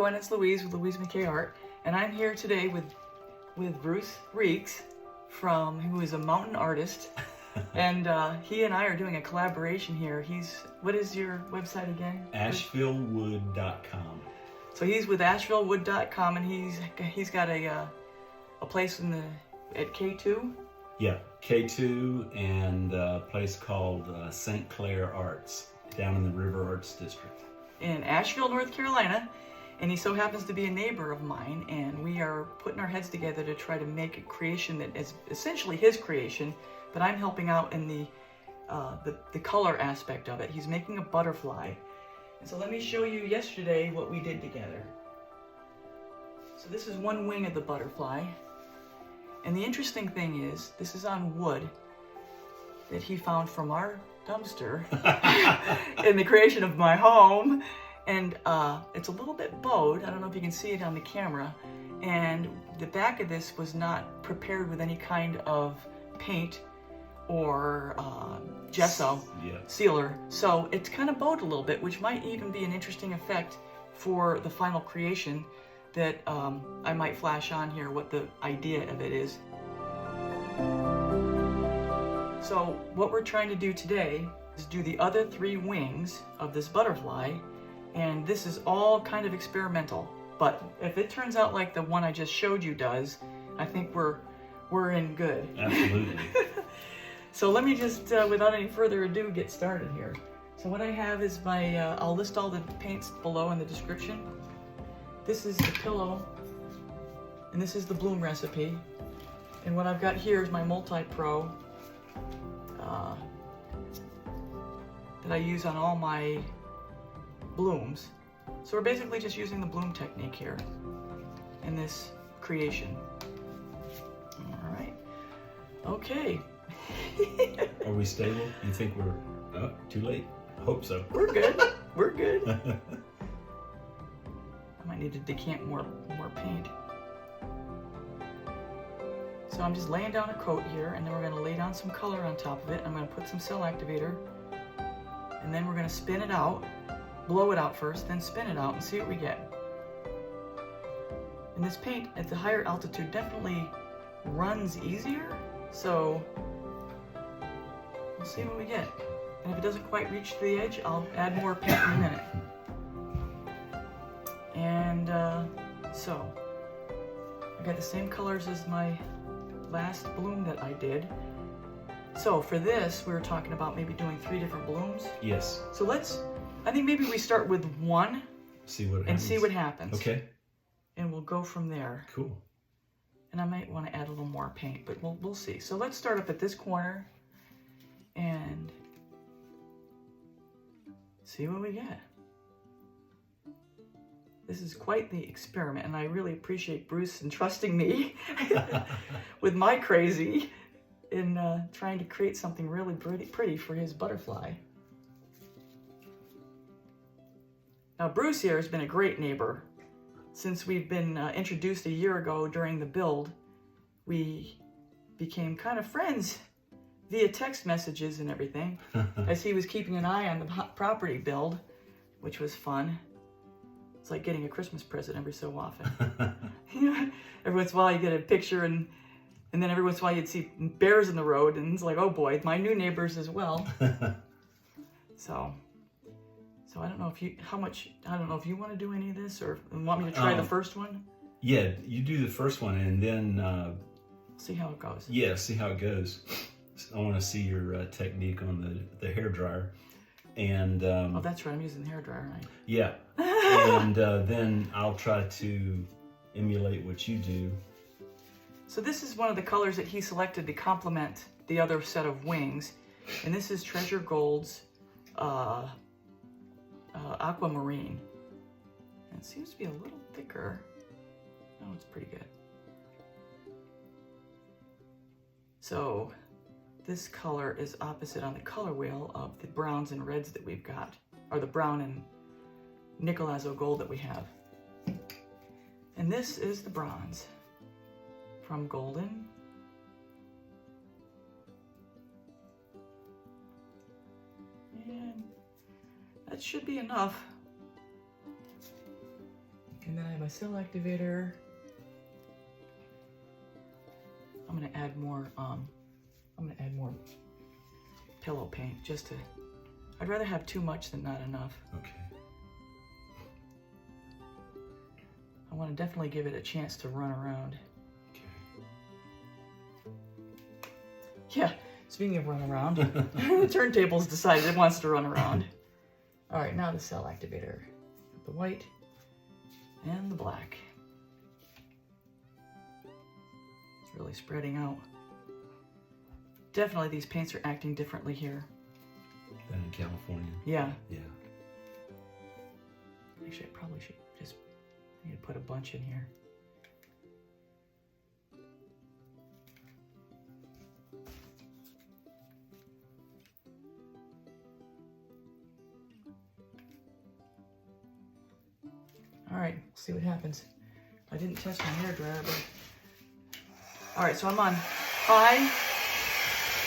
everyone, it's Louise with Louise DecoArt, and I'm here today with Bruce Reeks, who is a mountain artist, and he and I are doing a collaboration here. What is your website again? AshevilleWood.com. So he's with AshevilleWood.com, and he's got a place at K2. Yeah, K2 and a place called St. Clair Arts down in the River Arts District. In Asheville, North Carolina, and he so happens to be a neighbor of mine, and we are putting our heads together to try to make a creation that is essentially his creation, but I'm helping out in the color aspect of it. He's making a butterfly. And so let me show you yesterday what we did together. So this is one wing of the butterfly, and the interesting thing is this is on wood that he found from our dumpster in the creation of my home, and it's a little bit bowed. I don't know if you can see it on the camera, and the back of this was not prepared with any kind of paint or gesso sealer, so it's kind of bowed a little bit, which might even be an interesting effect for the final creation that I might flash on here what the idea of it is. So what we're trying to do today is do the other 3 wings of this butterfly, and this is all kind of experimental, but if it turns out like the one I just showed you does, I think we're in good. Absolutely. So let me just, without any further ado, get started here. So what I have is I'll list all the paints below in the description. This is the pillow, and this is the bloom recipe, and what I've got here is my MultiPro that I use on all my blooms. So we're basically just using the bloom technique here in this creation. All right. Okay. Are we stable? You think we're too late? Hope so. We're good. We're good. I might need to decant more paint. So I'm just laying down a coat here, and then we're going to lay down some color on top of it. I'm going to put some cell activator, and then we're going to spin it out, blow it out first, then spin it out and see what we get. And this paint at the higher altitude definitely runs easier, so we'll see what we get. And if it doesn't quite reach to the edge, I'll add more paint in a minute. And so I got the same colors as my last bloom that I did. So for this, we were talking about maybe doing 3 different blooms. Yes. So I think maybe we start with 1. See what happens. And see what happens. Okay. And we'll go from there. Cool. And I might want to add a little more paint, but we'll see. So let's start up at this corner and see what we get. This is quite the experiment, and I really appreciate Bruce entrusting me with my crazy in trying to create something really pretty for his butterfly. Now Bruce here has been a great neighbor. Since we've been introduced a year ago during the build, we became kind of friends via text messages and everything, as he was keeping an eye on the property build, which was fun. It's like getting a Christmas present every so often. Every once in a while you get a picture, and then every once in a while you'd see bears in the road, and it's like, oh boy, my new neighbors as well. So I don't know if you want to do any of this, or want me to try the first one? Yeah, you do the first one, and then see how it goes. Yeah, see how it goes. I want to see your technique on the hairdryer. And oh, that's right, I'm using the hairdryer, right? Yeah. And then I'll try to emulate what you do. So this is one of the colors that he selected to complement the other set of wings, and this is Treasure Gold's Aquamarine. And it seems to be a little thicker. Oh, it's pretty good. So this color is opposite on the color wheel of the browns and reds that we've got, or the brown and nickel azo gold that we have. And this is the bronze from Glidden. And that should be enough. And my cell activator. I'm gonna add more pillow paint just to, I'd rather have too much than not enough. Okay. I want to definitely give it a chance to run around. Okay. Yeah, speaking of run around, the turntable's decided it wants to run around. All right, now the cell activator. The white and the black. It's really spreading out. Definitely these paints are acting differently here. Than in California? Yeah. Yeah. Actually, I probably should just need to put a bunch in here. All right, see what happens. I didn't test my hairdryer, but... All right, so I'm on high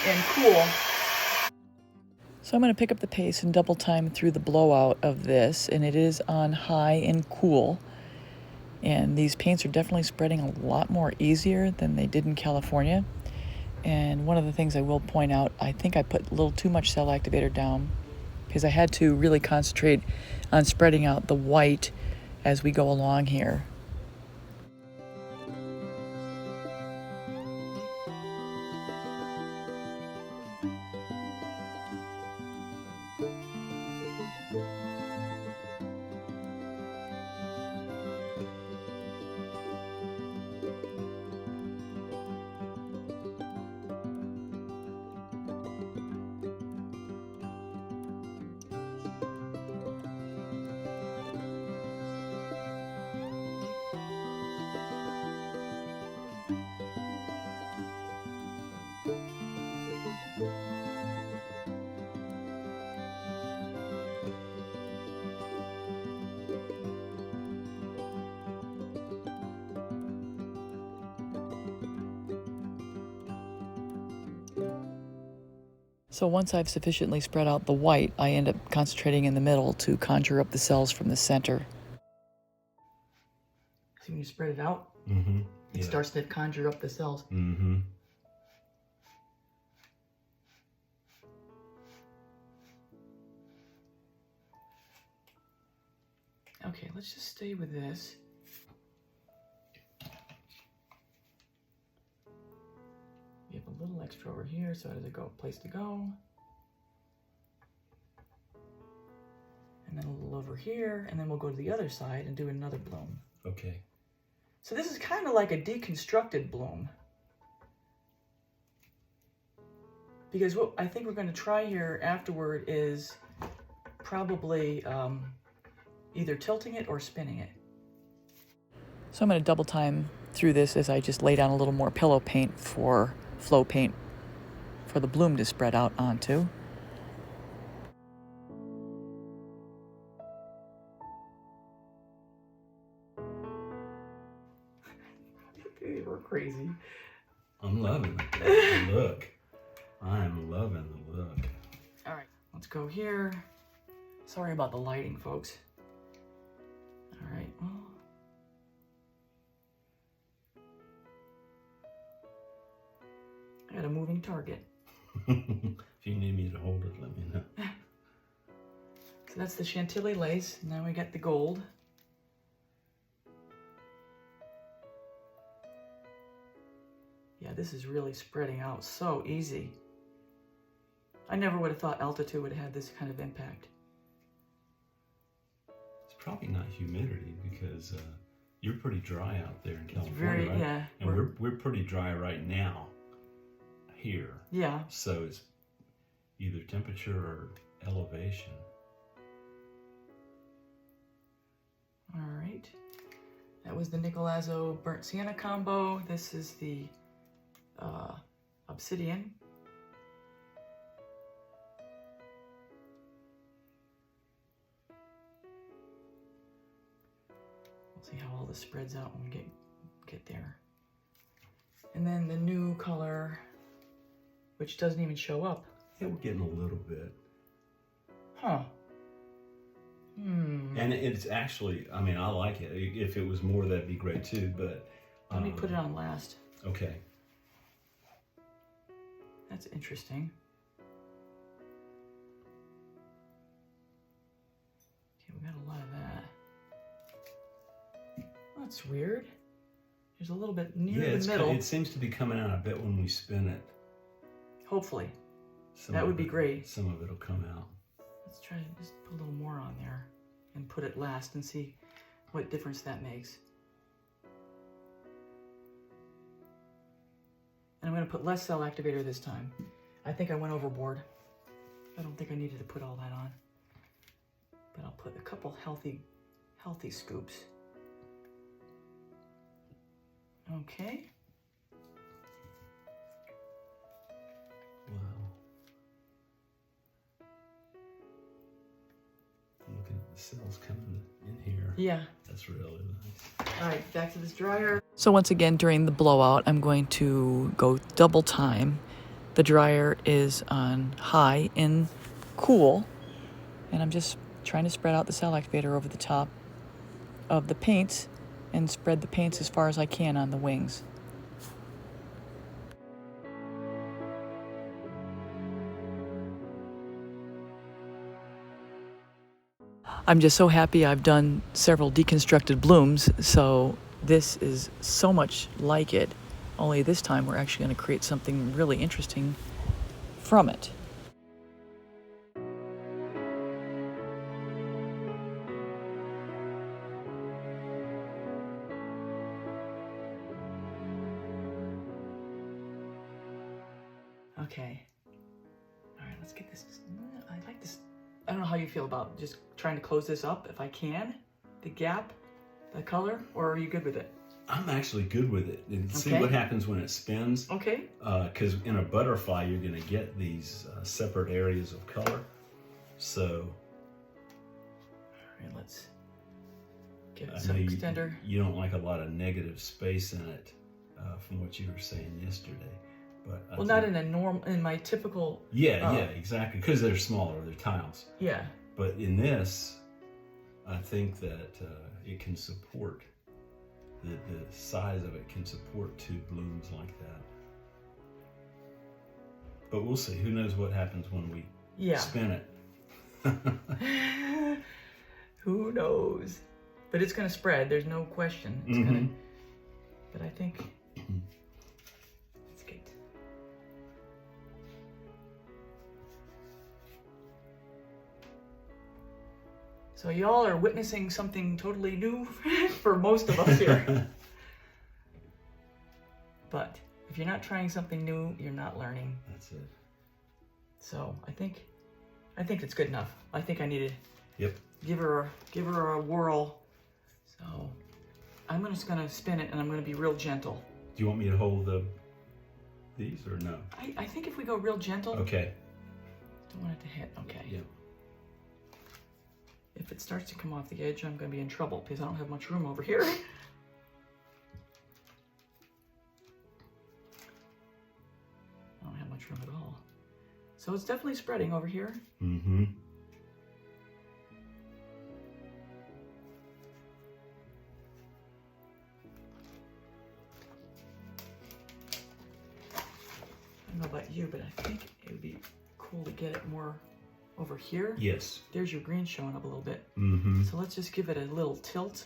and cool. So I'm going to pick up the pace and double time through the blowout of this, and it is on high and cool. And these paints are definitely spreading a lot more easier than they did in California. And one of the things I will point out, I think I put a little too much cell activator down because I had to really concentrate on spreading out the white as we go along here. So once I've sufficiently spread out the white, I end up concentrating in the middle to conjure up the cells from the center. See when you spread it out? Mm-hmm. It starts to conjure up the cells. Mm-hmm. Okay, let's just stay with this. We have a little extra over here, so there's a place to go. And then a little over here, and then we'll go to the other side and do another bloom. Okay. So this is kind of like a deconstructed bloom. Because what I think we're going to try here afterward is probably either tilting it or spinning it. So I'm going to double time through this as I just lay down a little more pillow paint for flow paint for the bloom to spread out onto. We're crazy. I'm loving the look. I'm loving the look. All right, let's go here. Sorry about the lighting, folks. All right, well. I got a moving target. If you need me to hold it, let me know. So that's the Chantilly lace. Now we got the gold. Yeah, this is really spreading out so easy. I never would have thought altitude would have had this kind of impact. It's probably not humidity because you're pretty dry out there in California, Very, right? yeah. And we're pretty dry right now here. Yeah. So it's either temperature or elevation. All right. That was the Nicolazo burnt sienna combo. This is the Obsidian. We'll see how all this spreads out when we get there. And then the new color, which doesn't even show up. Yeah, we're getting a little bit. Huh. And it's actually, I mean, I like it. If it was more, that'd be great too, but... Let me put it on last. Okay. That's interesting. Okay, we got a lot of that. That's weird. There's a little bit near the middle. It seems to be coming out a bit when we spin it. Hopefully. That would be great. Some of it'll come out. Let's try to just put a little more on there and put it last and see what difference that makes. And I'm going to put less cell activator this time. I think I went overboard. I don't think I needed to put all that on. But I'll put a couple healthy scoops. Okay. Wow. I'm looking at the cells coming in here. Yeah. That's really nice. All right, back to this dryer. So once again, during the blowout, I'm going to go double time. The dryer is on high in cool, and I'm just trying to spread out the cell activator over the top of the paints and spread the paints as far as I can on the wings. I'm just so happy I've done several deconstructed blooms, so this is so much like it, only this time we're actually going to create something really interesting from it. Okay. All right, let's get this. I like this. I don't know how you feel about just trying to close this up if I can, the gap, the color, or are you good with it? I'm actually good with it. And see what happens when it spins. Okay. Because in a butterfly, you're going to get these separate areas of color. So. All right, let's give it some extender. You don't like a lot of negative space in it, from what you were saying yesterday. But well, not in a in my typical. Yeah, exactly. Because they're smaller, they're tiles. Yeah. But in this, I think that it can support. The size of it can support 2 blooms like that. But we'll see. Who knows what happens when we spin it. Who knows? But it's going to spread. There's no question. It's going to. But I think. Let's get. So y'all are witnessing something totally new for most of us here. But if you're not trying something new, you're not learning. That's it. So I think it's good enough. I think I need to give her a whirl. So I'm just gonna spin it, and I'm gonna be real gentle. Do you want me to hold these or no? I think if we go real gentle. Okay. Don't want it to hit. Okay. Yep. If it starts to come off the edge, I'm going to be in trouble because I don't have much room over here. I don't have much room at all. So it's definitely spreading over here. Mm-hmm. I don't know about you, but I think it would be cool to get it more over here. Yes. There's your green showing up a little bit. Mm-hmm. So let's just give it a little tilt.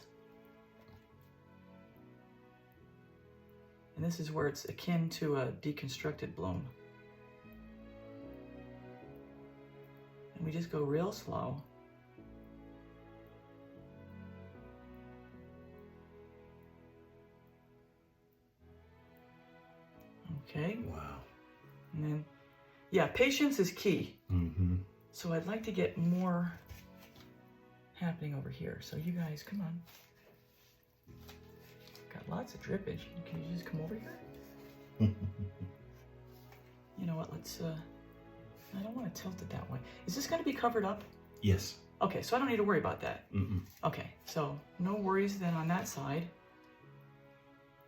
And this is where it's akin to a deconstructed bloom. And we just go real slow. Okay. Wow. And then, yeah, patience is key. Mm-hmm. So I'd like to get more happening over here. So you guys, come on. Got lots of drippage. Can you just come over here? You know what, let's, I don't want to tilt it that way. Is this going to be covered up? Yes. Okay, so I don't need to worry about that. Mm-mm. Okay, so no worries then on that side.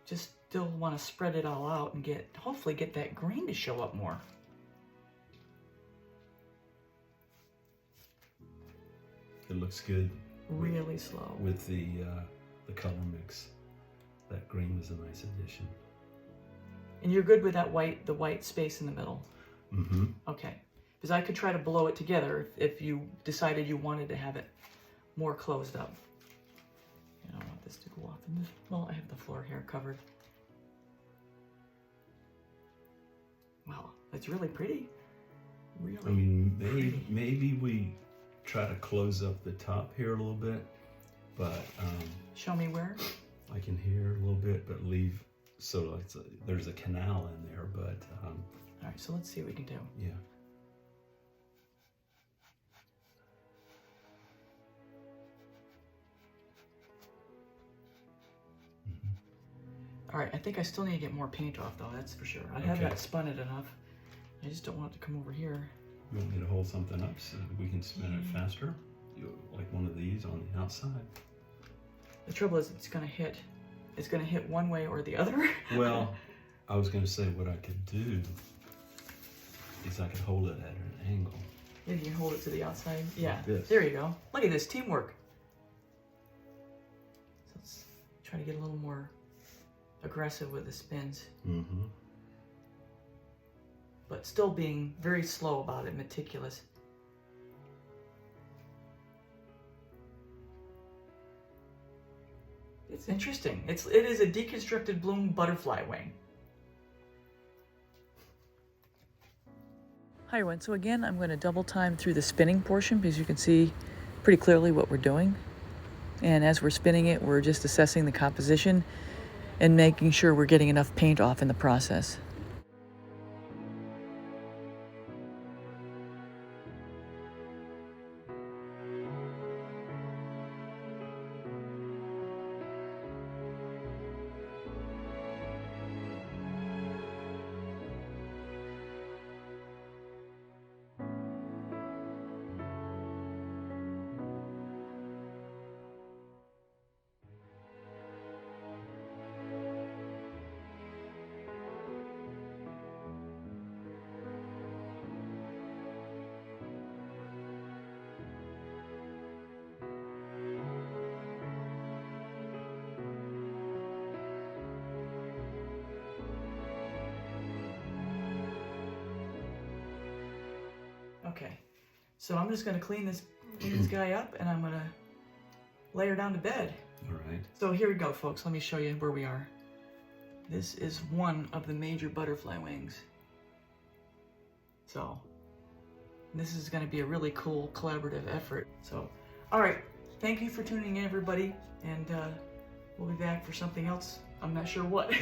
Just still want to spread it all out and hopefully get that green to show up more. it looks good. Really slow. With the color mix. That green was a nice addition. And you're good with that white, the white space in the middle? Mm-hmm. Okay. Because I could try to blow it together if you decided you wanted to have it more closed up. I don't want this to go off in this. Well, I have the floor here covered. Wow, that's really pretty. Really. I mean, maybe we try to close up the top here a little bit, but show me where. I can hear a little bit, but leave so there's a canal in there. But all right, so let's see what we can do. Yeah. All right, I think I still need to get more paint off though, that's for sure. I have not spun it enough. I just don't want it to come over here. You want me to hold something up so that we can spin it faster? Like one of these on the outside? The trouble is it's gonna hit one way or the other. Well, I was gonna say what I could do is I could hold it at an angle. Yeah, you can hold it to the outside. Yeah, like this. There you go. Look at this, teamwork. So let's try to get a little more aggressive with the spins. Mm-hmm. But still being very slow about it, meticulous. It's interesting. It is a Deconstructed Bloom Butterfly Wing. Hi everyone, so again I'm going to double time through the spinning portion because you can see pretty clearly what we're doing. And as we're spinning it, we're just assessing the composition and making sure we're getting enough paint off in the process. Okay, so I'm just gonna clean this guy up and I'm gonna lay her down to bed. All right. So here we go, folks. Let me show you where we are. This is one of the major butterfly wings. So this is gonna be a really cool collaborative effort. So, all right, thank you for tuning in, everybody. And we'll be back for something else. I'm not sure what.